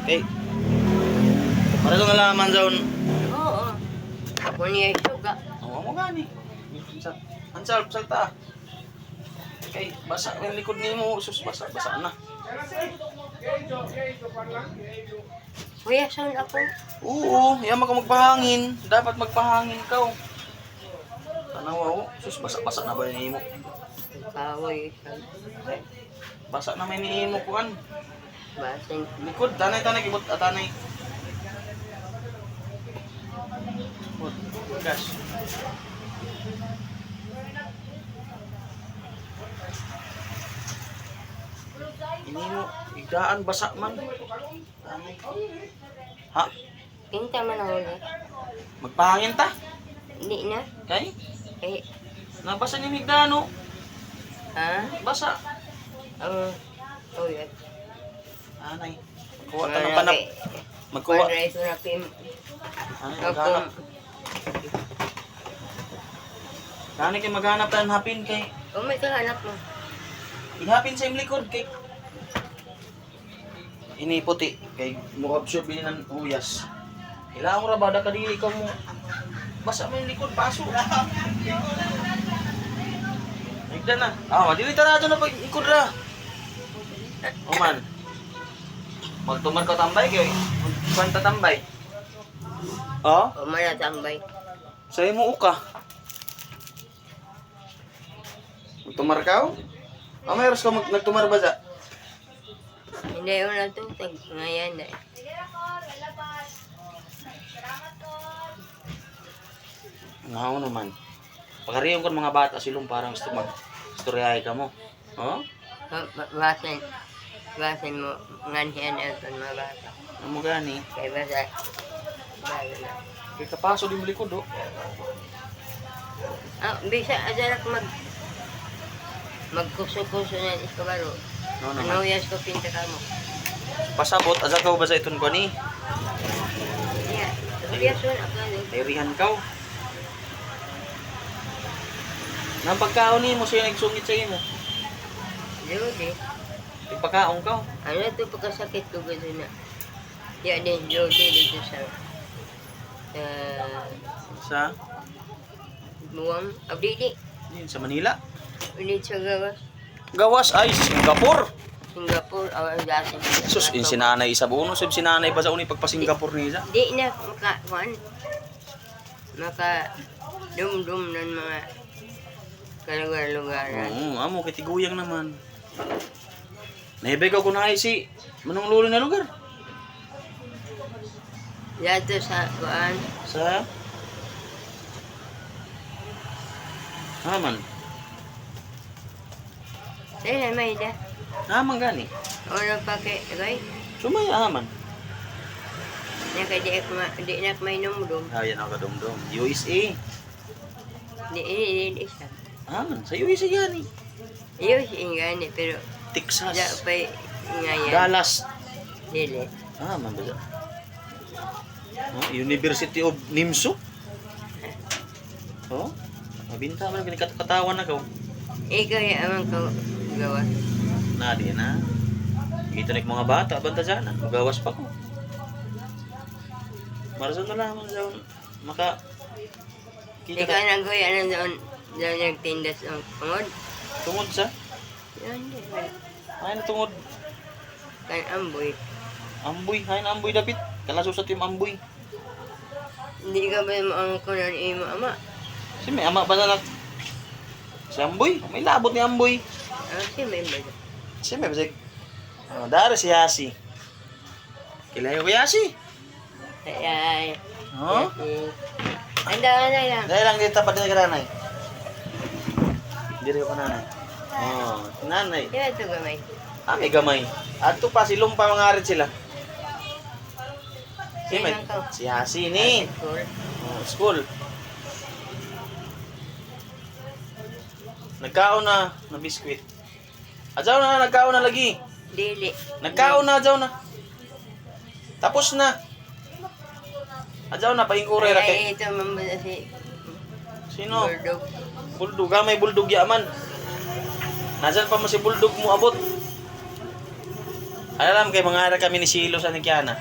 Okay. Para sa nalaman zon. Oo. Ako niya suga. Oo mo gani. Ansal salta. Okay, basa ang likod nimo, sus basa na. Kuya, saan ako? Oo, yaman ka magpahangin. Dapat magpahangin ka. Tanawa oh, sus basa na ba nimo? Kawoy. Basa na may nimo kuan. Basin. Likod, tanay kibot tanay. Gas. Ini mo, igdaan basa man. Tanay. Ha? Pinta man ako na. Magpahangin ta? Hindi na. Kay? Eh, Nabasa ni Migdano. ha? Basa. Kuya. Anay. Magkuha ta ng panap. Magkuha. Kuya, ito na pim. Anay, maghanap. Anay kay maghanap tayo ng hapin kay. Oh, may kahanap mo. Ihapin sa imong likod kay. Ini puti kay mo absorb din ng uyas. Kailangan mo ra bada ka dili ka mo. Basa mo yung likod paso. Igda na. Ah, dili ta na pag ikod ra. Oman. Magtumar ka tambay kay. Kwanta tambay. Oh? O, malatambay. Sa imo uka. Magtumar ka? Ah, mayroon ka nagtumar ba sa? Hindi ko natutag. Ngayon na. Ngaw naman. Pagkariyon ko mga bata silong parang gusto mag-istoryahe ka mo. Oh? Basin. Basin mo. Nganhian ito mga bata. Ano mo gani? Kaya basa. Bago na. Kaya kapaso di mo likod oh. Ah, bisa adarak magkuso-kuso na iskabaro. No Ano naman. yas ko pinta ka mo? Pasabot, asa ka ba sa iton ko ni? Yeah. Yason ako ano. Terihan ka. Nang pagkaon ni mo siya nagsungit sa imo. Jody. Ipakaon ka. Ano to pagkasakit ko gusto na. Ya din Jody dito sa Sa buwang abdi din sa Manila. ulit sa gawas. Gawas ay Singapore. Singapore ang dasin. Sus, in sinanay isa buo no sib sinanay ba sa uni pagpa Singapore ni isa? Di na maka dum-dum ng mga kalugar-lugaran. Oo, amo kitiguyang naman. Naibay ka kunay si manong lulo na lugar. Yato sa kuan. Sa Haman. Dahil may da. Haman gani. Ano pa kay kay? Sumay haman. Di na may numdum. Ayan ako dumdum. USA. Di isa. Haman sa USA gani. Iyo ingani pero Texas. da pa ngayon. Dallas. Dili. Haman ba? Oh, University of Nimso. Oh. Mabinta man kini katawan na ko. Ikaw yung amang gawa. Na di na. Ito nik mga bata banta sana. Magawas pa ko. Marason na lang sa maka Ikaw nang kuya nang doon nagtindas ang pangod. tungod sa Yan di. ay na tungod Kan amboy. amboy hay na amboy dapit kalaso sa tim amboy. Hindi ka ba ang kunan imo ama? Si may ama ba na si amboy may labot ni amboy. Ah, si may ba? Si may basig dari si Yasi. Kilayo ko Yasi. Ay. Oh? Anda na lang. Dahil lang dito pa din nanay. Diri ko nanay. Oh, nanay. Kaya ito gamay. Ah, may gamay. Adto pa silong pa mga arit sila. Si may si Yasi ni. Cool. Oh, school. Nagkaon na biskwit. Adjaw na nagkaon na lagi. Dili. Nagkaon na adjaw na. Tapos na. Adjaw na paingkuray ra kay. Ay, ito mambala si Sino? Bulldog. Buldog, may buldog yaman. Nasaan pa mo si buldog mo abot? Alam kay mga ara kami ni Silo sa Nikiana.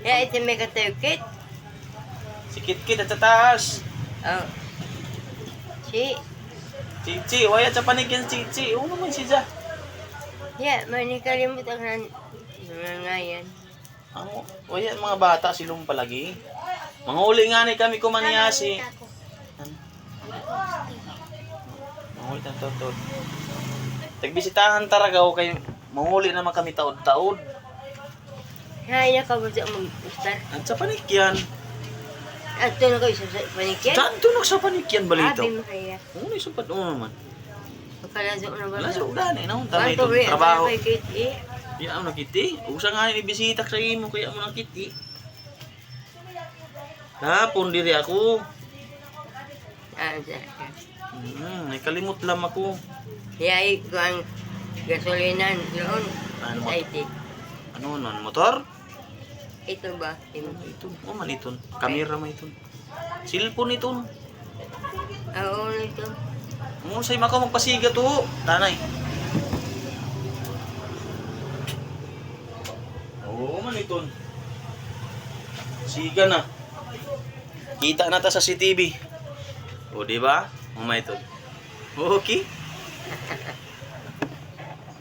Ya, ito may katukit. Si Kitkit at sa taas. Oh. Si. Chichi, waya sa panigyan Chichi. Oo naman siya. Ya, manikalimutan ka na ngayon. Waya mga bata silong palagi. Manguli nga ni kami kumaniyasi. Manguli ng taod-taod. Tagbisitahan taragaw kay manguli naman kami taod-taod. Kaya ka ba sa mag-ustar? At sa panikyan. At ito na kayo sa panikyan? Saan tunog sa panikyan balito? Abi mo kaya. Oo, isupad mo naman. Pagkalaso na ba? Wala sa ugani na. Tama Banto ito. rin, Trabaho. ano kay Kate eh? Iya mo nakiti. Usa nga ni bisita sa imo kaya mo nakiti. Hapon diri ako. Ah, sa. Nakalimot lang ako. Yay ko ang gasolinan doon. Ano Sa mo? IT. Ano nun? Motor? Ito ba? Ito. O man ito. Kamera man ito. Cellphone ito. Oo, ito. Mo say makaw magpasiga to. Tanay. Oo man ito. Siga na. Kita na ta sa CCTV. O di ba? Mama ito. Okay.